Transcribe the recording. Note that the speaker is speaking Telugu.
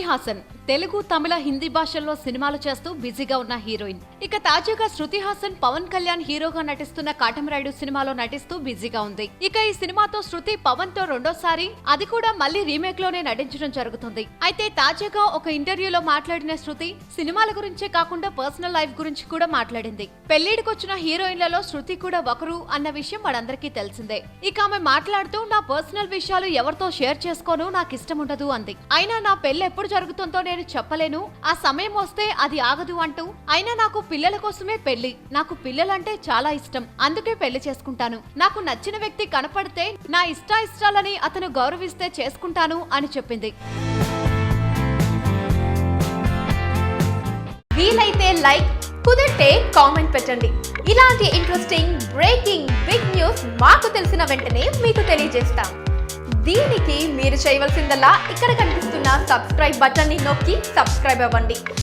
హాసన్ తెలుగు, తమిళ, హిందీ భాషల్లో సినిమాలు చేస్తూ బిజీగా ఉన్న హీరోయిన్. ఇక తాజాగా శృతి హాసన్ పవన్ కళ్యాణ్ హీరోగా నటిస్తున్న కాటమరాయుడు సినిమాలో నటిస్తూ బిజీగా ఉంది. ఇక ఈ సినిమాతో శృతి పవన్ తో రెండోసారి, అది కూడా మళ్లీ రీమేక్ లోనే నటించడం జరుగుతుంది. అయితే తాజాగా ఒక ఇంటర్వ్యూలో మాట్లాడిన శృతి సినిమాల గురించే కాకుండా పర్సనల్ లైఫ్ గురించి కూడా మాట్లాడింది. పెళ్లిడికొచ్చిన హీరోయిన్లలో శృతి కూడా ఒకరు అన్న విషయం మనందరికీ తెలిసిందే. ఇక ఆమె మాట్లాడుతూ నా పర్సనల్ విషయాలు ఎవరితో షేర్ చేసుకోను, నాకు ఇష్టం ఉండదు అంది. అయినా నా పెళ్లి ఎప్పుడు జరుగుతుందో నేను చెప్పలేను, ఆ సమయం వస్తే అది ఆగదు అంటూ, అయినా నాకు పిల్లల కోసమే పెళ్లి, నాకు పిల్లలంటే చాలా ఇష్టం, అందుకే పెళ్లి చేసుకుంటాను, నాకు నచ్చిన వ్యక్తి కనపడితే నా ఇష్టాలని అతను గౌరవిస్తే చేసుకుంటాను అని చెప్పింది. వీలైతే లైక్, కుదిరితే కామెంట్ పెట్టండి. ఇలాంటి ఇంట్రెస్టింగ్ బ్రేకింగ్ బిగ్ న్యూస్ మాకు తెలిసిన వెంటనే మీకు తెలియజేస్తాం. దీనికి మీరు చేయవలసిందల్లా ఇక్కడ కనిపిస్తున్న సబ్స్క్రైబ్ బటన్ ని నొక్కి సబ్స్క్రైబ్ అవ్వండి.